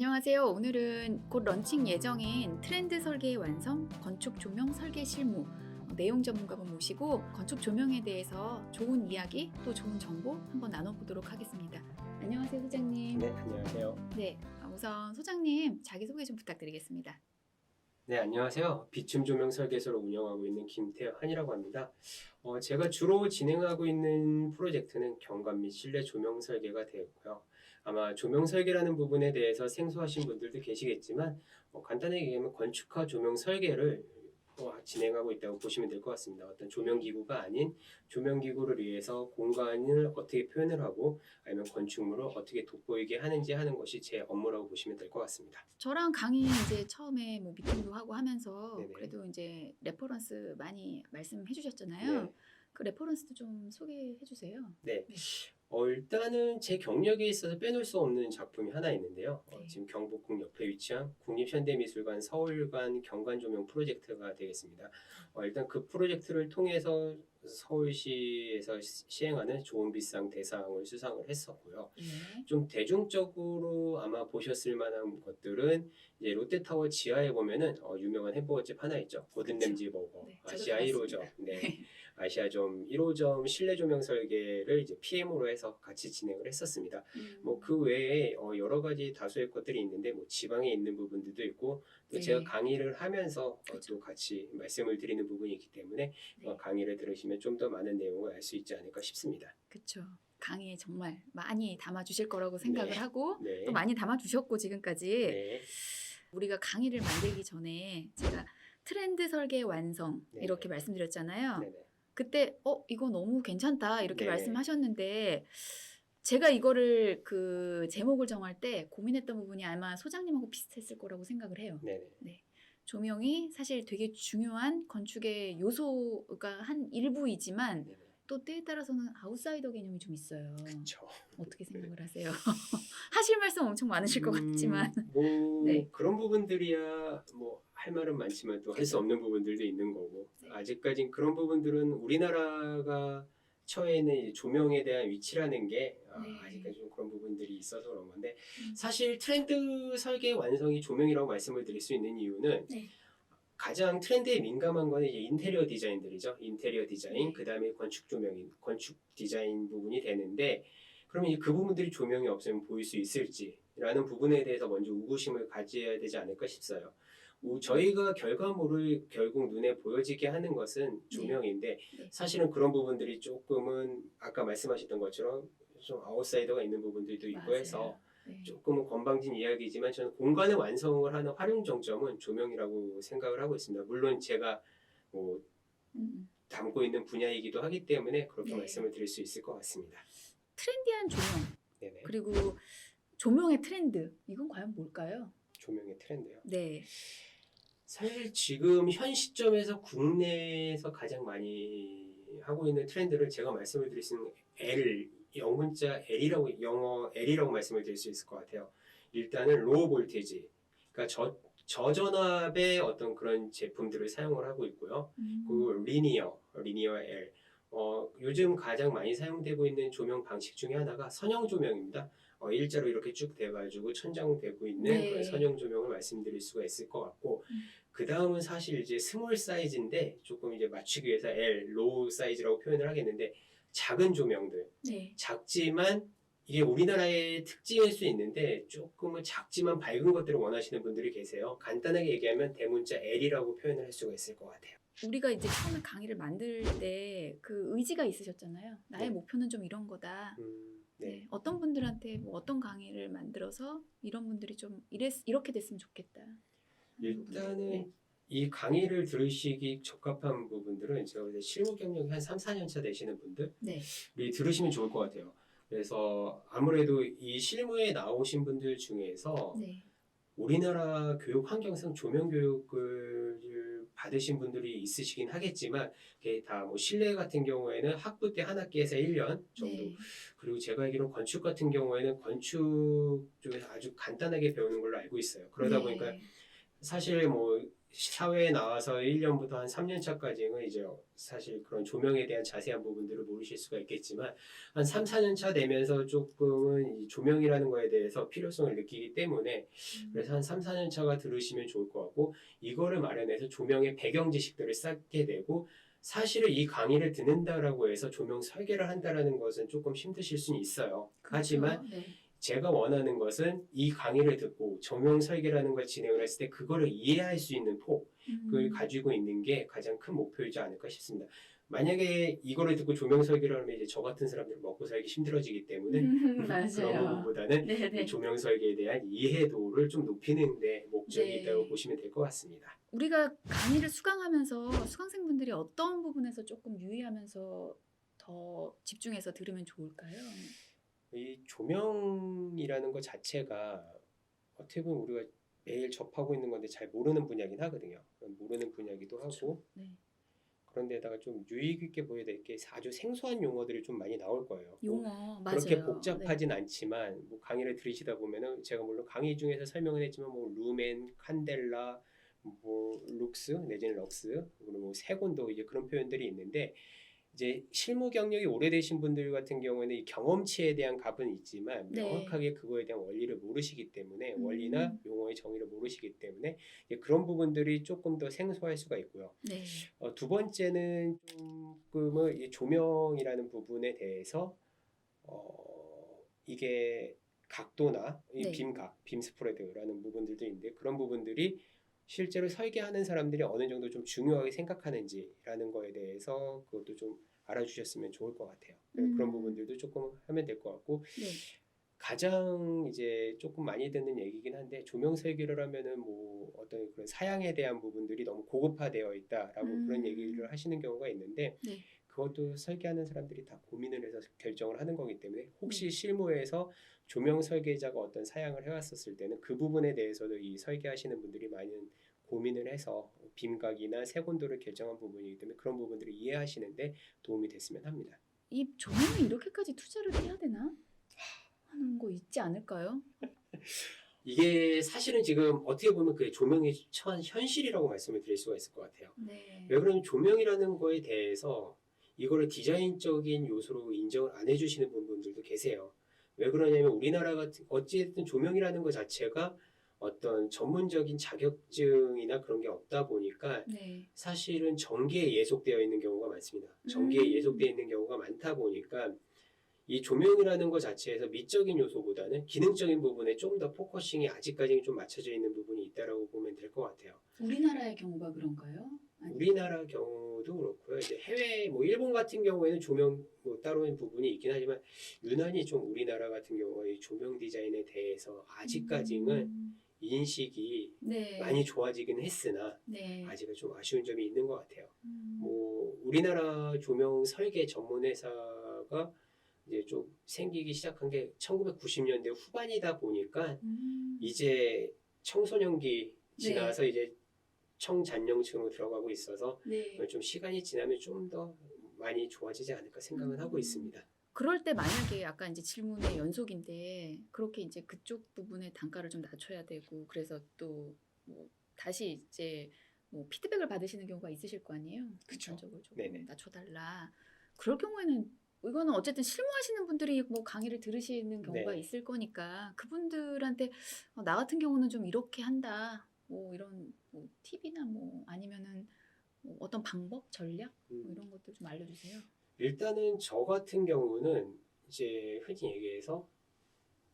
안녕하세요. 오늘은 곧 런칭 예정인 트렌드 설계의 완성, 건축 조명 설계 실무 내용 전문가분 모시고 건축 조명에 대해서 좋은 이야기 또 좋은 정보 한번 나눠보도록 하겠습니다. 안녕하세요, 소장님. 네, 안녕하세요. 네, 우선 소장님 자기소개 좀 부탁드리겠습니다. 네, 안녕하세요. 비춤 조명 설계소를 운영하고 있는 김태환이라고 합니다. 제가 주로 진행하고 있는 프로젝트는 경관 및 실내 조명 설계가 되고요. 아마 조명 설계라는 부분에 대해서 생소하신 분들도 계시겠지만 간단하게 얘기하면 건축화 조명 설계를 진행하고 있다고 보시면 될 것 같습니다. 어떤 조명기구가 아닌 조명기구를 위해서 공간을 어떻게 표현을 하고 아니면 건축물을 어떻게 돋보이게 하는지 하는 것이 제 업무라고 보시면 될 것 같습니다. 저랑 강의 이제 처음에 미팅도 하고 하면서 네네. 그래도 이제 레퍼런스 많이 말씀해 주셨잖아요. 네. 그 레퍼런스도 좀 소개해 주세요. 네. 일단은 제 경력에 있어서 빼놓을 수 없는 작품이 하나 있는데요. 네. 지금 경복궁 옆에 위치한 국립현대미술관 서울관 경관조명 프로젝트가 되겠습니다. 일단 그 프로젝트를 통해서 서울시에서 시행하는 좋은 빛상 대상을 수상을 했었고요. 네. 좀 대중적으로 아마 보셨을 만한 것들은 이제 롯데타워 지하에 보면은 유명한 햄버거집 하나 있죠. 고든램지 버거, 네, 저도 아시아 1호점, 네, 아시아점 1호점 실내 조명 설계를 이제 PM으로 해서 같이 진행을 했었습니다. 뭐 그 외에 여러 가지 다수의 것들이 있는데 뭐 지방에 있는 부분들도 있고 또 네. 제가 강의를 하면서 그렇죠. 또 같이 말씀을 드리는 부분이 있기 때문에 네. 강의를 들으시면 좀 더 많은 내용을 알 수 있지 않을까 싶습니다. 그렇죠. 강의에 정말 많이 담아주실 거라고 생각을 네. 하고 네. 또 많이 담아주셨고 지금까지 네. 우리가 강의를 만들기 전에 제가 트렌드 설계 완성 네. 이렇게 말씀드렸잖아요. 네네. 그때 이거 너무 괜찮다 이렇게 네. 말씀하셨는데 제가 이거를 그 제목을 정할 때 고민했던 부분이 아마 소장님하고 비슷했을 거라고 생각을 해요. 네네. 네. 조명이 사실 되게 중요한 건축의 요소가 한 일부이지만 네네. 또 때에 따라서는 아웃사이더 개념이 좀 있어요. 그렇죠. 어떻게 생각을 하세요? 하실 말씀 엄청 많으실 것 같지만 뭐 네. 그런 부분들이야 뭐 할 말은 많지만 또 할 수 없는 부분들도 있는 거고 네. 아직까진 그런 부분들은 우리나라가 처해 있는 이 조명에 대한 위치라는 게 네. 아직까지 좀 그런 부분들이 있어서 그런 건데 사실 트렌드 설계 완성이 조명이라고 말씀을 드릴 수 있는 이유는 네. 가장 트렌드에 민감한 거는 이제 인테리어 디자인들이죠. 인테리어 디자인, 네. 그 다음에 건축 조명인, 건축 디자인 부분이 되는데, 그러면 그 부분들이 조명이 없으면 보일 수 있을지라는 부분에 대해서 먼저 의구심을 가져야 되지 않을까 싶어요. 저희가 결과물을 결국 눈에 보여지게 하는 것은 조명인데, 네. 사실은 그런 부분들이 조금은 아까 말씀하셨던 것처럼 좀 아웃사이더가 있는 부분들도 있고 맞아요. 해서 네. 조금은 건방진 이야기지만 저는 공간의 완성을 하는 활용 정점은 조명이라고 생각을 하고 있습니다. 물론 제가 뭐 담고 있는 분야이기도 하기 때문에 그렇게 네. 말씀을 드릴 수 있을 것 같습니다. 트렌디한 조명 네네. 그리고 조명의 트렌드 이건 과연 뭘까요? 조명의 트렌드요. 네. 사실 지금 현 시점에서 국내에서 가장 많이 하고 있는 트렌드를 제가 말씀을 드릴 수 있는 L, 영문자 L이라고, 영어 L이라고 말씀을 드릴 수 있을 것 같아요. 일단은 로우 볼테이지, 그러니까 저전압의 어떤 그런 제품들을 사용을 하고 있고요. 그리고 리니어 L. 요즘 가장 많이 사용되고 있는 조명 방식 중에 하나가 선형 조명입니다. 일자로 이렇게 쭉 돼가지고 천장되고 있는 네. 그런 선형 조명을 말씀드릴 수가 있을 것 같고, 그 다음은 사실 이제 스몰 사이즈인데 조금 이제 맞추기 위해서 L, 로우 사이즈라고 표현을 하겠는데 작은 조명들, 네. 작지만 이게 우리나라의 특징일 수 있는데 조금은 작지만 밝은 것들을 원하시는 분들이 계세요. 간단하게 얘기하면 대문자 L이라고 표현을 할 수가 있을 것 같아요. 우리가 이제 처음에 강의를 만들 때 그 의지가 있으셨잖아요. 나의 네. 목표는 좀 이런 거다. 네. 네. 어떤 분들한테 뭐 어떤 강의를 만들어서 이런 분들이 좀 이렇게 됐으면 좋겠다. 일단은 네. 이 강의를 들으시기 적합한 부분들은 제가 볼 때 실무 경력이 한 3, 4년 차 되시는 분들이 네. 들으시면 좋을 것 같아요. 그래서 아무래도 이 실무에 나오신 분들 중에서 네. 우리나라 교육 환경상 조명 교육을 받으신 분들이 있으시긴 하겠지만 그게 다 뭐 실내 같은 경우에는 학부 때 한 학기에서 1년 정도 네. 그리고 제가 알기로 건축 같은 경우에는 건축 쪽에서 아주 간단하게 배우는 걸로 알고 있어요. 그러다 네. 보니까 사실 뭐 사회에 나와서 1년부터 한 3년 차까지는 이제 사실 그런 조명에 대한 자세한 부분들을 모르실 수가 있겠지만 한 3, 4년 차 되면서 조금은 이 조명이라는 거에 대해서 필요성을 느끼기 때문에 그래서 한 3, 4년 차가 들으시면 좋을 것 같고 이거를 마련해서 조명의 배경 지식들을 쌓게 되고 사실은 이 강의를 듣는다라고 해서 조명 설계를 한다라는 것은 조금 힘드실 수는 있어요. 하지만 네. 제가 원하는 것은 이 강의를 듣고 조명 설계라는 걸 진행을 했을 때 그거를 이해할 수 있는 폭을 가지고 있는 게 가장 큰 목표이지 않을까 싶습니다. 만약에 이거를 듣고 조명 설계를 하면 이제 저 같은 사람들은 먹고 살기 힘들어지기 때문에 그런 맞아요. 부분보다는 네네. 이 조명 설계에 대한 이해도를 좀 높이는 데 목적이 네. 있다고 보시면 될 것 같습니다. 우리가 강의를 수강하면서 수강생분들이 어떤 부분에서 조금 유의하면서 더 집중해서 들으면 좋을까요? 이 조명이라는 것 자체가 어떻게 보면 우리가 매일 접하고 있는 건데 잘 모르는 분야긴 하거든요. 모르는 분야기도 하고 네. 그런데다가 좀 유익 있게 보여야 될 게 아주 생소한 용어들이 좀 많이 나올 거예요. 뭐 용어 그렇게 맞아요. 복잡하진 않지만 뭐 강의를 들으시다 보면은 제가 물론 강의 중에서 설명을 했지만 뭐 루멘, 칸델라, 뭐 룩스 내지는 럭스 그리고 뭐 세곤도 이제 그런 표현들이 있는데 이제 실무 경력이 오래되신 분들 같은 경우에는 이 경험치에 대한 값은 있지만 네. 명확하게 그거에 대한 원리를 모르시기 때문에 음. 원리나 용어의 정의를 모르시기 때문에 이제 그런 부분들이 조금 더 생소할 수가 있고요. 네. 두 번째는 조금은 이 조명이라는 부분에 대해서 이게 각도나 이 네. 빔각, 빔 스프레드라는 부분들도 있는데 그런 부분들이 실제로 설계하는 사람들이 어느 정도 좀 중요하게 생각하는지라는 거에 대해서 그것도 좀 알아주셨으면 좋을 것 같아요. 그런 부분들도 조금 하면 될 것 같고 네. 가장 이제 조금 많이 듣는 얘기긴 한데 조명 설계를 하면은 뭐 어떤 그런 사양에 대한 부분들이 너무 고급화되어 있다라고 그런 얘기를 하시는 경우가 있는데 네. 그것도 설계하는 사람들이 다 고민을 해서 결정을 하는 거기 때문에 혹시 네. 실무에서 조명 설계자가 어떤 사양을 해왔었을 때는 그 부분에 대해서도 이 설계하시는 분들이 많은 고민을 해서 빔각이나 색온도를 결정한 부분이기 때문에 그런 부분들을 이해하시는데 도움이 됐으면 합니다. 이 조명에 이렇게까지 투자를 해야 되나? 하는 거 있지 않을까요? 이게 사실은 지금 어떻게 보면 그 조명이 처한 현실이라고 말씀을 드릴 수가 있을 것 같아요. 네. 왜 그러면 조명이라는 거에 대해서 이거를 디자인적인 요소로 인정을 안 해주시는 분들도 계세요. 왜 그러냐면 우리나라 같은 어찌됐든 조명이라는 것 자체가 어떤 전문적인 자격증이나 그런 게 없다 보니까 네. 사실은 전기에 예속되어 있는 경우가 많습니다. 전기에 예속되어 있는 경우가 많다 보니까 이 조명이라는 것 자체에서 미적인 요소보다는 기능적인 부분에 좀 더 포커싱이 아직까지는 좀 맞춰져 있는 부분이 있다라고 보면 될 것 같아요. 우리나라의 경우가 그런가요? 우리나라 경우도 그렇고요. 이제 해외 뭐 일본 같은 경우에는 조명 뭐 따로는 부분이 있긴 하지만 유난히 좀 우리나라 같은 경우에 이 조명 디자인에 대해서 아직까지는 인식이 네. 많이 좋아지긴 했으나 네. 아직은 좀 아쉬운 점이 있는 것 같아요. 뭐 우리나라 조명 설계 전문 회사가 이제 좀 생기기 시작한 게 1990년대 후반이다 보니까 이제 청소년기 지나서 이제 청잔년층으로 들어가고 있어서 네. 좀 시간이 지나면 좀 더 많이 좋아지지 않을까 생각은 하고 있습니다. 그럴 때 만약에 아까 이제 질문의 연속인데 그렇게 이제 그쪽 부분의 단가를 좀 낮춰야 되고 그래서 또 뭐 다시 이제 뭐 피드백을 받으시는 경우가 있으실 거 아니에요? 그쵸. 전적으로 조금 네네. 낮춰달라. 그럴 경우에는 이거는 어쨌든 실무하시는 분들이 뭐 강의를 들으시는 경우가 네. 있을 거니까 그분들한테 나 같은 경우는 좀 이렇게 한다. 뭐 이런 뭐 팁이나 뭐 아니면은 뭐 어떤 방법, 전략 뭐 이런 것들 좀 알려주세요. 일단은 저 같은 경우는 이제 흔히 얘기해서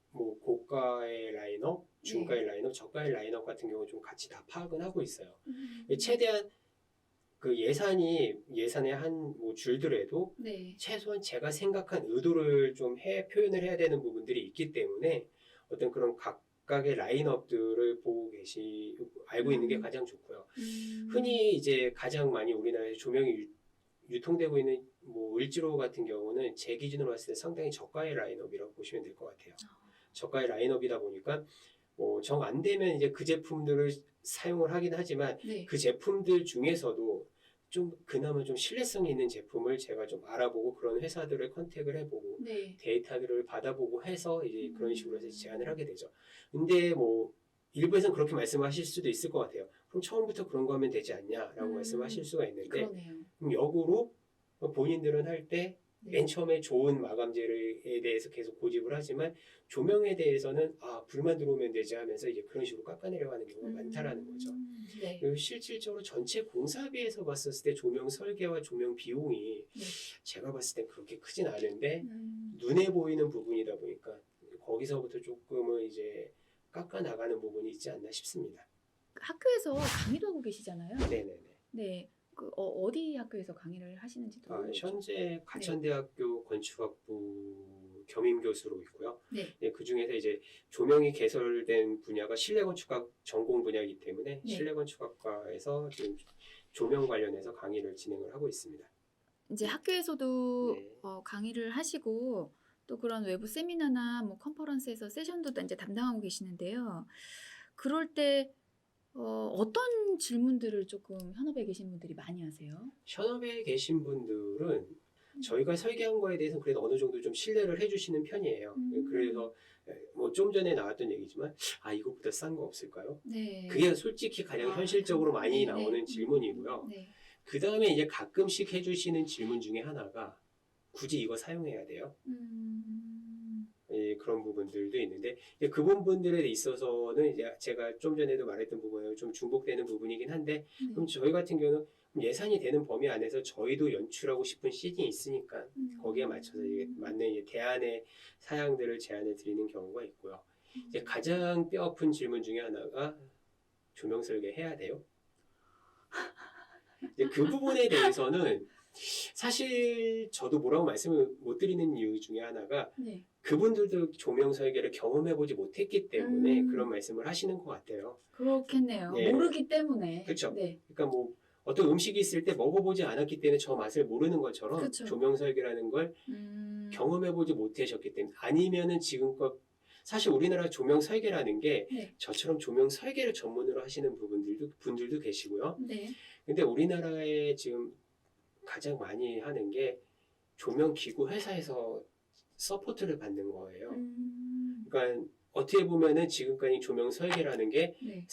뭐 고가의 라인업, 중가의 라인업, 저가의 라인업 같은 경우 좀 같이 다 파악은 하고 있어요. 최대한 그 예산의 한 뭐 줄더라도 네. 최소한 제가 생각한 의도를 좀 표현을 해야 되는 부분들이 있기 때문에 어떤 그런 각각의 라인업들을 알고 있는 게 가장 좋고요. 흔히 이제 가장 많이 우리나라에서 조명이 유통되고 있는 뭐 을지로 같은 경우는 제 기준으로 봤을 때 상당히 저가의 라인업이라고 보시면 될 것 같아요. 저가의 라인업이다 보니까 뭐 정 안 되면 이제 그 제품들을 사용을 하긴 하지만 네. 그 제품들 중에서도 좀 그나마 좀 신뢰성 있는 제품을 제가 좀 알아보고 그런 회사들을 컨택을 해보고 네. 데이터들을 받아보고 해서 이제 그런 식으로 해서 제안을 하게 되죠. 근데 뭐 일부에서는 그렇게 말씀하실 수도 있을 것 같아요. 그럼 처음부터 그런 거 하면 되지 않냐라고 말씀하실 수가 있는데 그러네요. 그럼 역으로 본인들은 할 때 네. 맨 처음에 좋은 마감재에 대해서 계속 고집을 하지만 조명에 대해서는 불만 들어오면 되지 하면서 이제 그런 식으로 깎아내려가는 경우가 많다라는 거죠. 네. 그리고 실질적으로 전체 공사비에서 봤었을 때 조명 설계와 조명 비용이 네. 제가 봤을 때 그렇게 크진 않은데 음. 눈에 보이는 부분이다 보니까 거기서부터 조금은 이제 깎아 나가는 부분이 있지 않나 싶습니다. 학교에서 강의도 하고 계시잖아요. 네네네. 네. 어디 학교에서 강의를 하시는지도 현재 가천대학교 건축학부 겸임 교수로 있고요. 네. 그 중에서 이제 조명이 개설된 분야가 실내건축학 전공 분야이기 때문에 네. 실내건축학과에서 지금 조명 관련해서 강의를 진행을 하고 있습니다. 이제 학교에서도 네. 강의를 하시고 또 그런 외부 세미나나 뭐 컨퍼런스에서 세션도 이제 담당하고 계시는데요. 그럴 때 어떤 질문들을 조금 현업에 계신 분들이 많이 하세요? 현업에 계신 분들은 저희가 설계한 거에 대해서 그래도 어느 정도 좀 신뢰를 해주시는 편이에요. 그래서 뭐 좀 전에 나왔던 얘기지만 이것보다 싼 거 없을까요? 네. 그게 솔직히 가장 현실적으로 많이 나오는 질문이고요. 네. 그 다음에 이제 가끔씩 해주시는 질문 중에 하나가 굳이 이거 사용해야 돼요? 그런 부분들도 있는데 이제 그 부분들에 있어서는 이제 제가 좀 전에도 말했던 부분에 좀 중복되는 부분이긴 한데 그럼 저희 같은 경우는 예산이 되는 범위 안에서 저희도 연출하고 싶은 씬이 있으니까 거기에 맞춰서 이제 맞는 이제 대안의 사양들을 제안해 드리는 경우가 있고요. 이제 가장 뼈아픈 질문 중에 하나가 조명 설계 해야 돼요? 이제 그 부분에 대해서는 사실 저도 뭐라고 말씀을 못 드리는 이유 중에 하나가 네. 그분들도 조명 설계를 경험해보지 못했기 때문에 그런 말씀을 하시는 것 같아요. 그렇겠네요. 네. 모르기 때문에. 그렇죠. 네. 그러니까 뭐 어떤 음식이 있을 때 먹어보지 않았기 때문에 저 맛을 모르는 것처럼 그쵸. 조명 설계라는 걸 경험해보지 못하셨기 때문에 아니면은 지금껏 사실 우리나라 조명 설계라는 게 네. 저처럼 조명 설계를 전문으로 하시는 분들도 계시고요. 네. 근데 우리나라에 지금 가장 많이 하는 게 조명 기구 회사에서 서포트를 받는 거예요. 그러니까 어떻게 보면은 지금까지 조명 설계라는 게 네.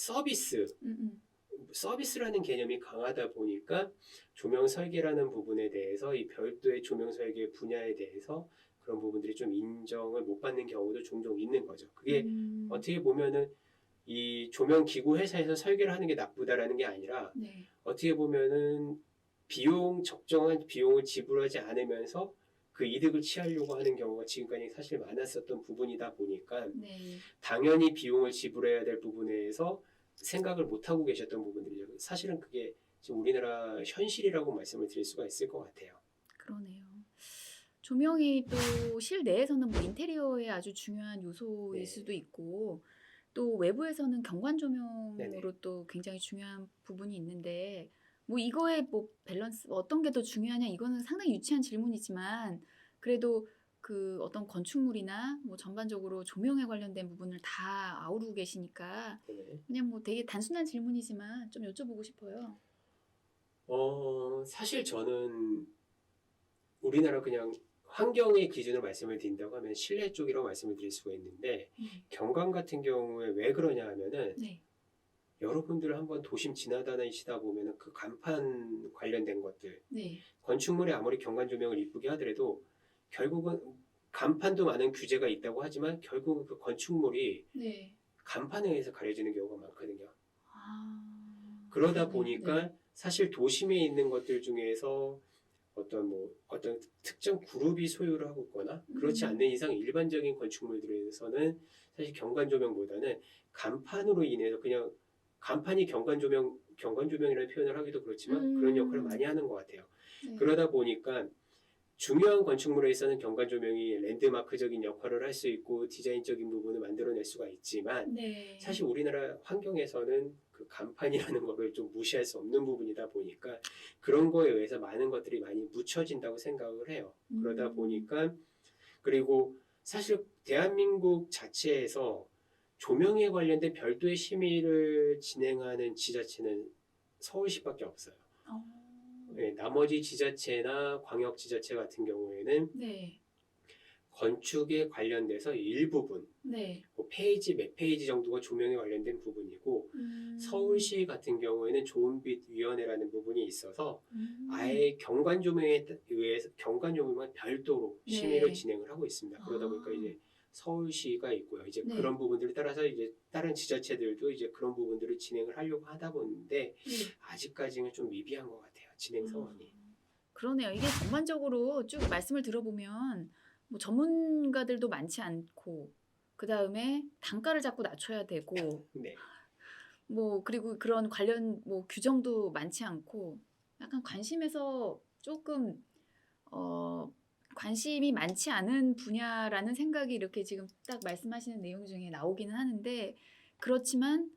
서비스라는 개념이 강하다 보니까 조명 설계라는 부분에 대해서 이 별도의 조명 설계 분야에 대해서 그런 부분들이 좀 인정을 못 받는 경우도 종종 있는 거죠. 그게 어떻게 보면은 이 조명 기구 회사에서 설계를 하는 게 나쁘다라는 게 아니라 네. 어떻게 보면은 적정한 비용을 지불하지 않으면서 그 이득을 취하려고 하는 경우가 지금까지 사실 많았었던 부분이다 보니까 네. 당연히 비용을 지불해야 될 부분에서 생각을 못하고 계셨던 부분들이죠. 사실은 그게 지금 우리나라 현실이라고 말씀을 드릴 수가 있을 것 같아요. 그러네요. 조명이 또 실내에서는 뭐 인테리어의 아주 중요한 요소일 네. 수도 있고 또 외부에서는 경관 조명으로 네네. 또 굉장히 중요한 부분이 있는데 뭐 이거의 뭐 밸런스 어떤 게 더 중요하냐 이거는 상당히 유치한 질문이지만 그래도 그 어떤 건축물이나 뭐 전반적으로 조명에 관련된 부분을 다 아우르고 계시니까 네. 그냥 뭐 되게 단순한 질문이지만 좀 여쭤보고 싶어요. 사실 저는 우리나라 그냥 환경의 기준으로 말씀을 드린다고 하면 실내 쪽이라고 말씀을 드릴 수가 있는데 경관 같은 경우에 왜 그러냐 하면은 네. 여러분들 한번 도심 지나다니시다 보면은 그 간판 관련된 것들 네. 건축물이 아무리 경관 조명을 이쁘게 하더라도 결국은 간판도 많은 규제가 있다고 하지만 결국은 그 건축물이 네. 간판에 의해서 가려지는 경우가 많거든요. 그러네요. 그러다 보니까 네. 사실 도심에 있는 것들 중에서 어떤 특정 그룹이 소유를 하고 있거나 그렇지 않는 이상 일반적인 건축물들에서는 사실 경관 조명보다는 간판으로 인해서 그냥 간판이 경관 조명이라는 표현을 하기도 그렇지만 그런 역할을 많이 하는 것 같아요. 네. 그러다 보니까 중요한 건축물에서는 경관 조명이 랜드마크적인 역할을 할 수 있고 디자인적인 부분을 만들어낼 수가 있지만 네. 사실 우리나라 환경에서는 그 간판이라는 거를 좀 무시할 수 없는 부분이다 보니까 그런 거에 의해서 많은 것들이 많이 묻혀진다고 생각을 해요. 그러다 보니까 그리고 사실 대한민국 자체에서 조명에 관련된 별도의 심의를 진행하는 지자체는 서울시밖에 없어요. 네, 나머지 지자체나 광역지자체 같은 경우에는 네. 건축에 관련돼서 일부분, 네. 뭐 페이지 몇 페이지 정도가 조명에 관련된 부분이고 서울시 같은 경우에는 좋은빛위원회라는 부분이 있어서 아예 경관 조명에 의해서 경관 조명만 별도로 심의를 네. 진행을 하고 있습니다. 그러다 보니까 아. 이제 서울시가 있고요. 이제 네. 그런 부분들에 따라서 이제 다른 지자체들도 이제 그런 부분들을 진행을 하려고 하다 보는데 네. 아직까지는 좀 미비한 것 같아요. 진행 상황이. 그러네요. 이게 전반적으로 쭉 말씀을 들어보면 뭐 전문가들도 많지 않고 그다음에 단가를 자꾸 낮춰야 되고 네. 뭐 그리고 그런 관련 뭐 규정도 많지 않고 약간 관심에서 조금 관심이 많지 않은 분야라는 생각이 이렇게 지금 딱 말씀하시는 내용 중에 나오기는 하는데 그렇지만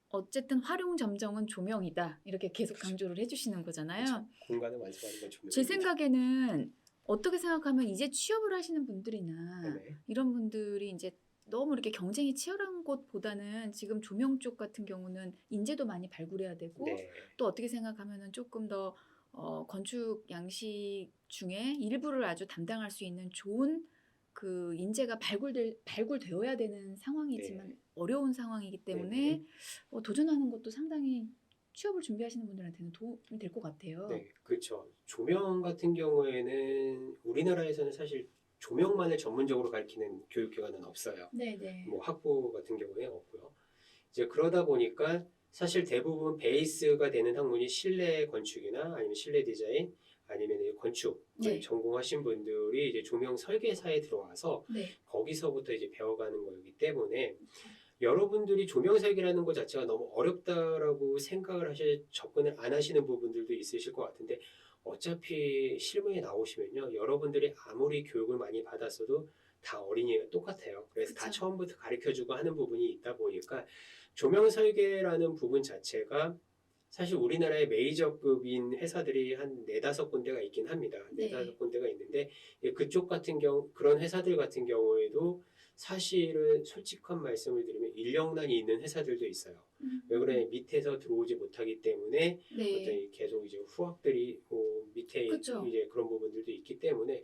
어쨌든 활용 점정은 조명이다. 이렇게 계속 강조를 해주시는 거잖아요. 그렇죠. 공간을 완성하는 건 조명입니다. 제 생각에는 어떻게 생각하면 이제 취업을 하시는 분들이나 네네. 이런 분들이 이제 너무 이렇게 경쟁이 치열한 곳보다는 지금 조명 쪽 같은 경우는 인재도 많이 발굴해야 되고 네. 또 어떻게 생각하면은 조금 더 건축 양식 중에 일부를 아주 담당할 수 있는 좋은 그 인재가 발굴되어야 되는 상황이지만 네. 어려운 상황이기 때문에 네네. 도전하는 것도 상당히 취업을 준비하시는 분들한테는 도움이 될 것 같아요. 네, 그렇죠. 조명 같은 경우에는 우리나라에서는 사실 조명만을 전문적으로 가르치는 교육기관은 없어요. 네네. 뭐 학부 같은 경우에 없고요. 이제 그러다 보니까 사실 대부분 베이스가 되는 학문이 실내 건축이나 아니면 실내 디자인 아니면 건축을 네. 전공하신 분들이 이제 조명 설계사에 들어와서 네. 거기서부터 이제 배워가는 거기 때문에 여러분들이 조명 설계라는 것 자체가 너무 어렵다라고 생각을 접근을 안 하시는 부분들도 있으실 것 같은데 어차피 실무에 나오시면요 여러분들이 아무리 교육을 많이 받았어도 다 어린이가 똑같아요. 그래서 다 그쵸. 처음부터 가르쳐주고 하는 부분이 있다 보니까 조명 설계라는 부분 자체가 사실 우리나라의 메이저급인 회사들이 한 네다섯 군데가 있긴 합니다. 네. 네다섯 군데가 있는데 그쪽 같은 경우 그런 회사들 같은 경우에도 사실은 솔직한 말씀을 드리면 인력난이 있는 회사들도 있어요. 왜 그래? 밑에서 들어오지 못하기 때문에 네. 어떤 계속 이제 후학들이 밑에 그쵸. 이제 그런 부분들도 있기 때문에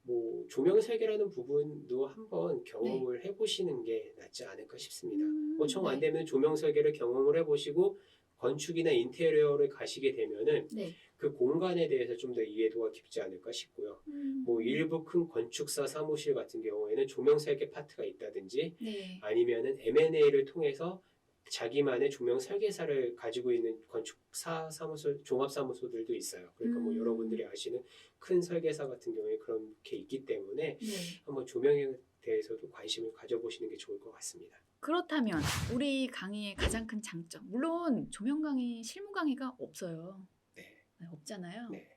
뭐 조명 설계라는 부분도 한번 경험을 해보시는 게 낫지 않을까 싶습니다. 정 안 네. 되면 조명 설계를 경험을 해보시고 건축이나 인테리어를 가시게 되면은 네. 그 공간에 대해서 좀 더 이해도가 깊지 않을까 싶고요. 뭐 일부 큰 건축사 사무실 같은 경우에는 조명 설계 파트가 있다든지 네. 아니면은 M&A를 통해서 자기만의 조명 설계사를 가지고 있는 건축사 사무소, 종합사무소들도 있어요. 그러니까 뭐 여러분들이 아시는 큰 설계사 같은 경우에 그렇게 있기 때문에 네. 한번 조명에 대해서도 관심을 가져보시는 게 좋을 것 같습니다. 그렇다면 우리 강의의 가장 큰 장점 물론 조명 강의, 실무 강의가 없어요. 네. 없잖아요. 네.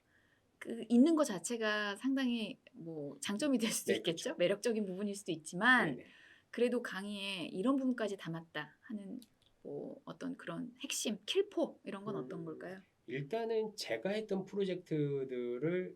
그 있는 것 자체가 상당히 뭐 장점이 될 수도 네, 있겠죠. 그렇죠. 매력적인 부분일 수도 있지만 네네. 그래도 강의에 이런 부분까지 담았다 하는 뭐 어떤 그런 핵심, 킬포 이런 건 어떤 걸까요? 일단은 제가 했던 프로젝트들을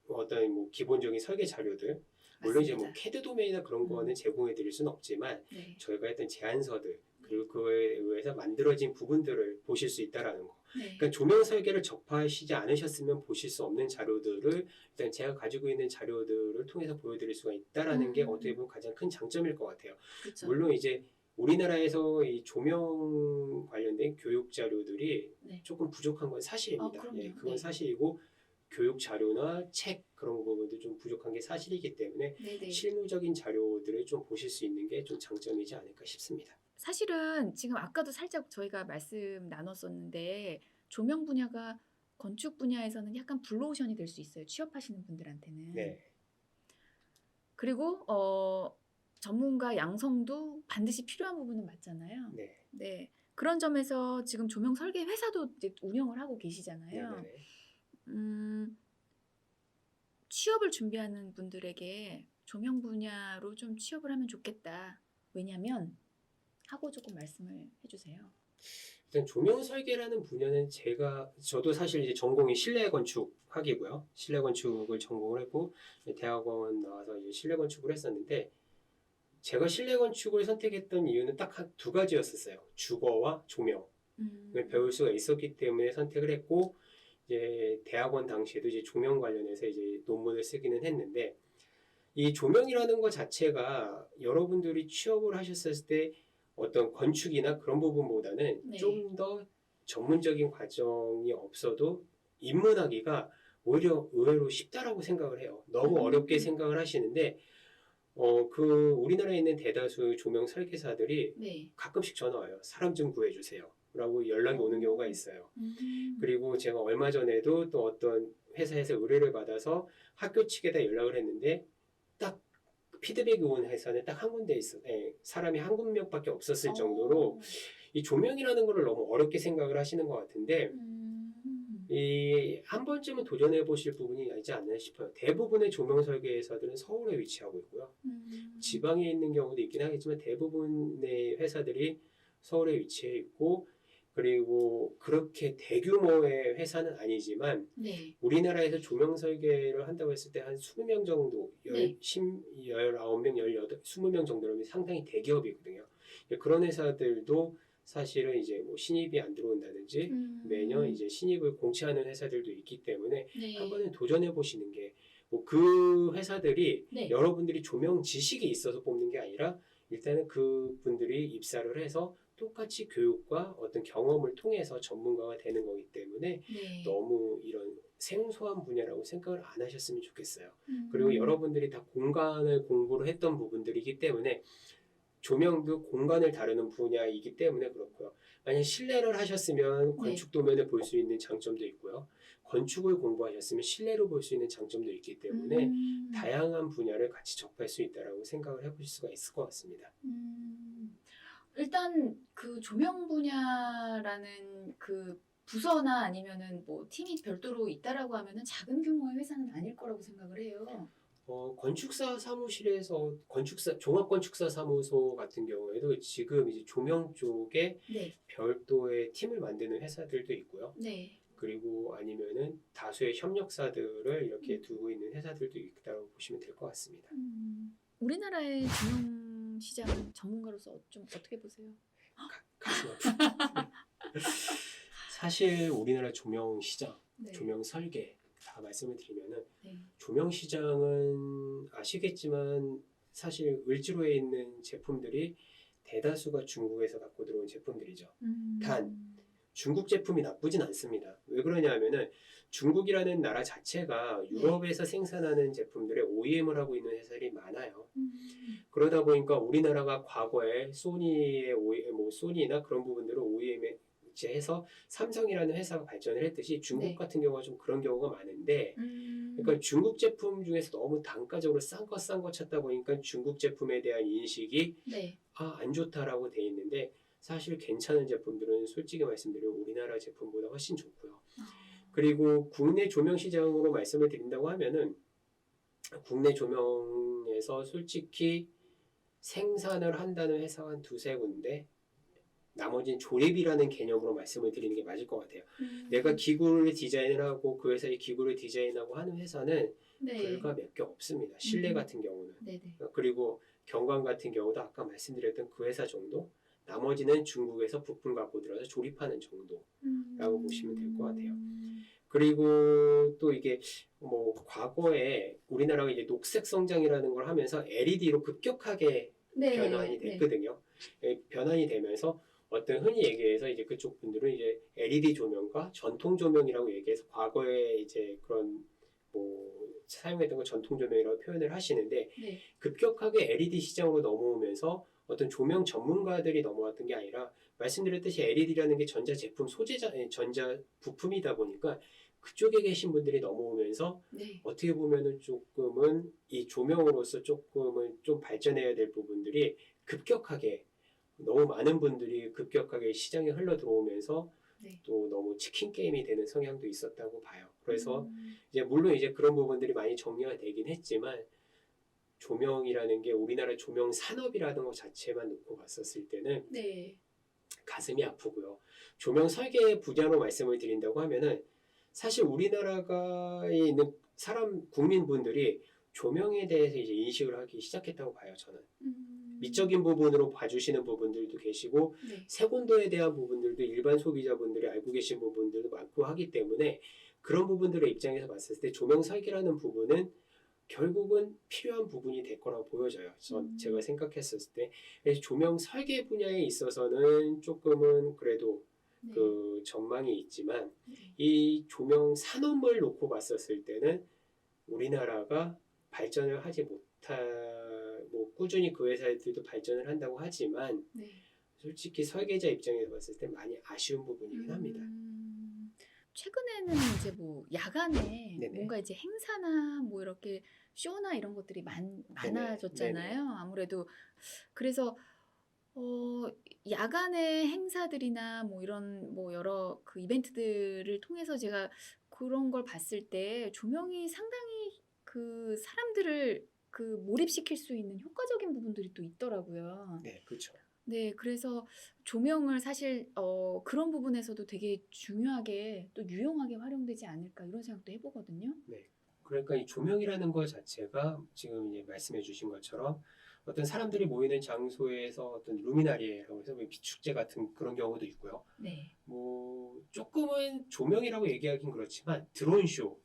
어떤 뭐 기본적인 설계 자료들 물론 이제 뭐 맞습니다. CAD 도메이나 그런 거는 제공해 드릴 수는 없지만 네. 저희가 했던 제안서들 그리고 그에 의해서 만들어진 부분들을 보실 수 있다라는 거. 네. 그러니까 조명 설계를 접하시지 않으셨으면 보실 수 없는 자료들을 일단 제가 가지고 있는 자료들을 통해서 보여드릴 수가 있다라는 게 어떻게 보면 가장 큰 장점일 것 같아요. 그렇죠. 물론 이제 우리나라에서 이 조명 관련된 교육 자료들이 네. 조금 부족한 건 사실입니다. 그럼요. 예, 그건 네. 사실이고 교육 자료나 책 그런 부분도 좀 부족한 게 사실이기 때문에 네네. 실무적인 자료들을 좀 보실 수 있는 게 좀 장점이지 않을까 싶습니다. 사실은 지금 아까도 살짝 저희가 말씀 나눴었는데 조명 분야가 건축 분야에서는 약간 블루오션이 될 수 있어요. 취업하시는 분들한테는. 네, 그리고 전문가 양성도 반드시 필요한 부분은 맞잖아요. 네, 네. 그런 점에서 지금 조명 설계 회사도 이제 운영을 하고 네, 계시잖아요. 네. 취업을 준비하는 분들에게 조명 분야로 좀 취업을 하면 좋겠다. 왜냐면 하고 조금 말씀을 해주세요. 일단 조명 설계라는 분야는 저도 사실 이제 전공이 실내 건축학이고요. 실내 건축을 전공을 했고 대학원 나와서 이제 실내 건축을 했었는데 제가 실내 건축을 선택했던 이유는 딱 두 가지였었어요. 주거와 조명을 배울 수가 있었기 때문에 선택을 했고 이제 대학원 당시에도 이제 조명 관련해서 이제 논문을 쓰기는 했는데 이 조명이라는 것 자체가 여러분들이 취업을 하셨을 때 어떤 건축이나 그런 부분보다는 네. 좀 더 전문적인 과정이 없어도 입문하기가 오히려 의외로 쉽다라고 생각을 해요. 너무 어렵게 생각을 하시는데 우리나라에 있는 대다수 조명 설계사들이 네. 가끔씩 전화 와요. 사람 좀 구해주세요. 라고 연락이 오는 경우가 있어요. 그리고 제가 얼마 전에도 또 어떤 회사에서 의뢰를 받아서 학교 측에다 연락을 했는데 딱 피드백이 온 회사는 딱 한 군데 있어. 예, 사람이 한 군명밖에 없었을 정도로 이 조명이라는 거를 너무 어렵게 생각을 하시는 것 같은데 이 한 번쯤은 도전해 보실 부분이 있지 않나 싶어요. 대부분의 조명 설계 회사들은 서울에 위치하고 있고요. 지방에 있는 경우도 있긴 하겠지만 대부분의 회사들이 서울에 위치해 있고 그리고 그렇게 대규모의 회사는 아니지만 네. 우리나라에서 조명 설계를 한다고 했을 때 한 20명 정도, 네. 19명, 18, 20명 정도라면 상당히 대기업이거든요. 그런 회사들도 사실은 이제 뭐 신입이 안 들어온다든지 매년 이제 신입을 공채하는 회사들도 있기 때문에 네. 한 번은 도전해 보시는 게 뭐 그 회사들이 네. 여러분들이 조명 지식이 있어서 뽑는 게 아니라 일단은 그분들이 입사를 해서 똑같이 교육과 어떤 경험을 통해서 전문가가 되는 거기 때문에 네. 너무 이런 생소한 분야라고 생각을 안 하셨으면 좋겠어요. 그리고 여러분들이 다 공간을 공부를 했던 부분들이기 때문에 조명도 공간을 다루는 분야이기 때문에 그렇고요. 만약 실내를 하셨으면 건축 도면을 볼 수 있는 장점도 있고요. 건축을 공부하셨으면 실내로 볼 수 있는 장점도 있기 때문에 다양한 분야를 같이 접할 수 있다라고 생각을 해보실 수가 있을 것 같습니다. 일단 그 조명 분야라는 그 부서나 아니면은 뭐 팀이 별도로 있다라고 하면은 작은 규모의 회사는 아닐 거라고 생각을 해요. 건축사 사무실에서 종합건축사 사무소 같은 경우에도 지금 이제 조명 쪽에 네. 별도의 팀을 만드는 회사들도 있고요. 네. 그리고 아니면은 다수의 협력사들을 이렇게 두고 있는 회사들도 있다고 보시면 될 것 같습니다. 우리나라의 조명 시장 전문가로서 좀 어떻게 보세요? 가슴 아프다. 사실 우리나라 조명 시장, 네. 조명 설계 다 말씀을 드리면은 네. 조명 시장은 아시겠지만 사실 을지로에 있는 제품들이 대다수가 중국에서 갖고 들어온 제품들이죠. 단 중국 제품이 나쁘진 않습니다. 왜 그러냐 하면은 중국이라는 나라 자체가 유럽에서 생산하는 제품들의 OEM을 하고 있는 회사들이 많아요. 그러다 보니까 우리나라가 과거에 소니의 소니나 그런 부분들을 OEM에 해서 삼성이라는 회사가 발전을 했듯이 중국 네. 같은 경우가 좀 그런 경우가 많은데 그러니까 중국 제품 중에서 너무 단가적으로 싼 거 찾다 보니까 중국 제품에 대한 인식이 네. 안 좋다라고 돼 있는데 사실 괜찮은 제품들은 솔직히 말씀드리면 우리나라 제품보다 훨씬 좋고요. 그리고 국내 조명 시장으로 말씀을 드린다고 하면은 국내 조명에서 솔직히 생산을 한다는 회사가 한 두세 군데 나머지는 조립이라는 개념으로 말씀을 드리는 게 맞을 것 같아요. 내가 기구를 디자인을 하고 그 회사의 기구를 디자인하고 하는 회사는 네. 불과 몇 개 없습니다. 실내 같은 경우는. 네네. 그리고 경관 같은 경우도 아까 말씀드렸던 그 회사 정도 나머지는 중국에서 부품 갖고 들어서 조립하는 정도라고 보시면 될 것 같아요. 그리고 또 이게 뭐 과거에 우리나라가 이제 녹색 성장이라는 걸 하면서 LED로 급격하게 네. 변환이 됐거든요. 변환이 되면서 어떤 흔히 얘기해서 이제 그쪽 분들은 이제 LED 조명과 전통 조명이라고 얘기해서 과거에 이제 그런 뭐 사용했던 거 전통 조명이라고 표현을 하시는데 네. 급격하게 LED 시장으로 넘어오면서 어떤 조명 전문가들이 넘어왔던 게 아니라 말씀드렸듯이 LED라는 게 전자 제품 전자 부품이다 보니까 그쪽에 계신 분들이 넘어오면서 네. 어떻게 보면은 조금은 이 조명으로서 조금은 좀 발전해야 될 부분들이 급격하게 너무 많은 분들이 급격하게 시장에 흘러 들어오면서 네. 또 너무 치킨 게임이 되는 성향도 있었다고 봐요. 그래서 이제 물론 이제 그런 부분들이 많이 정리가 되긴 했지만 조명이라는 게 우리나라 조명 산업이라는 것 자체만 놓고 봤었을 때는 네. 가슴이 아프고요. 조명 설계 분야로 말씀을 드린다고 하면은 사실 우리나라가 있는 국민분들이 조명에 대해서 이제 인식을 하기 시작했다고 봐요, 저는. 미적인 부분으로 봐주시는 부분들도 계시고 네. 색온도에 대한 부분들도 일반 소비자분들이 알고 계신 부분들도 많고 하기 때문에 그런 부분들의 입장에서 봤을 때 조명 설계라는 부분은 결국은 필요한 부분이 될 거라고 보여져요. 제가 생각했었을 때 그래서 조명 설계 분야에 있어서는 조금은 그래도 네. 그 전망이 있지만 네. 이 조명 산업을 놓고 봤었을 때는 우리나라가 발전을 하지 뭐 꾸준히 그 회사들도 발전을 한다고 하지만 네. 솔직히 설계자 입장에서 봤을 때 많이 아쉬운 부분이긴 합니다. 최근에는 이제 뭐 야간에 네네. 뭔가 이제 행사나 뭐 이렇게 쇼나 이런 것들이 많아졌잖아요. 아무래도 그래서 야간의 행사들이나 뭐 이런 뭐 여러 그 이벤트들을 통해서 제가 그런 걸 봤을 때 조명이 상당히 그 사람들을 그 몰입시킬 수 있는 효과적인 부분들이 또 있더라고요. 네, 그렇죠. 네, 그래서 조명을 사실 그런 부분에서도 되게 중요하게 또 유용하게 활용되지 않을까 이런 생각도 해보거든요. 네. 그러니까 이 조명이라는 것 자체가 지금 이제 말씀해 주신 것처럼 어떤 사람들이 모이는 장소에서 어떤 루미나리에라고 해서 비축제 같은 그런 경우도 있고요. 네. 뭐 조금은 조명이라고 얘기하긴 그렇지만 드론 쇼,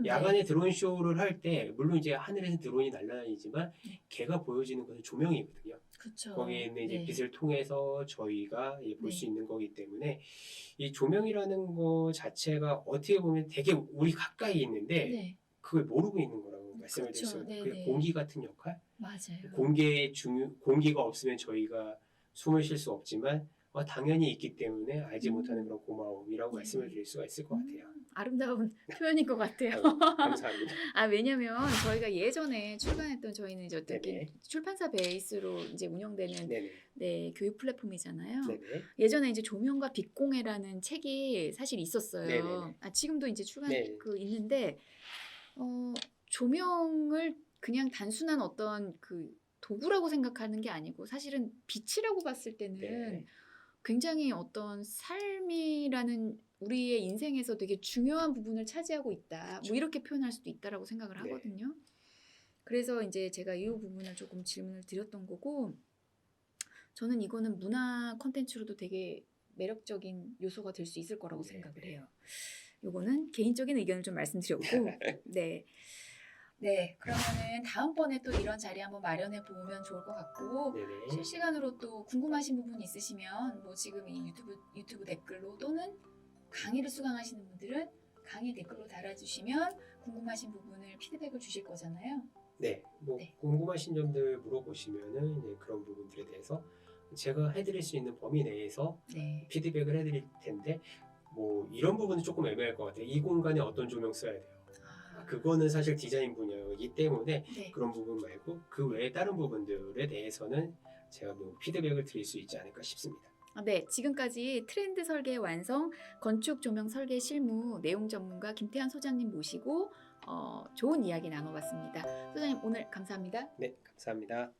네. 야간에 드론 쇼를 할 때 물론 이제 하늘에서 드론이 날아다니지만 네. 걔가 보여지는 것은 조명이거든요. 그렇죠. 거기에 있는 이제 네. 빛을 통해서 저희가 볼 수 네. 있는 거기 때문에 이 조명이라는 거 자체가 어떻게 보면 되게 우리 가까이 있는데 네. 그걸 모르고 있는 거라고 말씀을 그렇죠. 드렸어요. 네, 그게 네. 공기 같은 역할? 맞아요. 공기가 없으면 저희가 숨을 쉴 수 없지만 당연히 있기 때문에 알지 못하는 그런 고마움이라고 네. 말씀을 드릴 수가 있을 것 같아요. 아름다운 표현인 것 같아요. 감사합니다. 왜냐면 저희가 예전에 출간했던 저희는 이제 어떻게 네네. 출판사 베이스로 이제 운영되는 네네. 네, 교육 플랫폼이잖아요. 네네. 예전에 이제 조명과 빛공해라는 책이 사실 있었어요. 네네네. 지금도 이제 출간 네. 있는데 조명을 그냥 단순한 어떤 그 도구라고 생각하는 게 아니고 사실은 빛이라고 봤을 때는 네. 굉장히 어떤 삶이라는 우리의 인생에서 되게 중요한 부분을 차지하고 있다. 그렇죠. 뭐 이렇게 표현할 수도 있다라고 생각을 네. 하거든요. 그래서 이제 제가 이 부분을 조금 질문을 드렸던 거고, 저는 이거는 문화 콘텐츠로도 되게 매력적인 요소가 될 수 있을 거라고 네. 생각을 해요. 요거는 개인적인 의견을 좀 말씀드렸고, 네. 네, 그러면은 다음번에 또 이런 자리 한번 마련해 보면 좋을 것 같고, 네네. 실시간으로 또 궁금하신 부분 있으시면 뭐 지금 이 유튜브 댓글로 또는 강의를 수강하시는 분들은 강의 댓글로 달아주시면 궁금하신 부분을 피드백을 주실 거잖아요. 네, 뭐 네. 궁금하신 점들 물어보시면은 이제 그런 부분들에 대해서 제가 해드릴 수 있는 범위 내에서 네. 피드백을 해드릴 텐데 뭐 이런 부분은 조금 애매할 것 같아요. 이 공간에 어떤 조명 써야 돼요. 그거는 사실 디자인 분야이기 때문에 네. 그런 부분 말고 그 외에 다른 부분들에 대해서는 제가 뭐 피드백을 드릴 수 있지 않을까 싶습니다. 네, 지금까지 트렌드 설계 완성, 건축 조명 설계 실무 내용 전문가 김태환 소장님 모시고 좋은 이야기 나눠봤습니다. 소장님 오늘 감사합니다. 네, 감사합니다.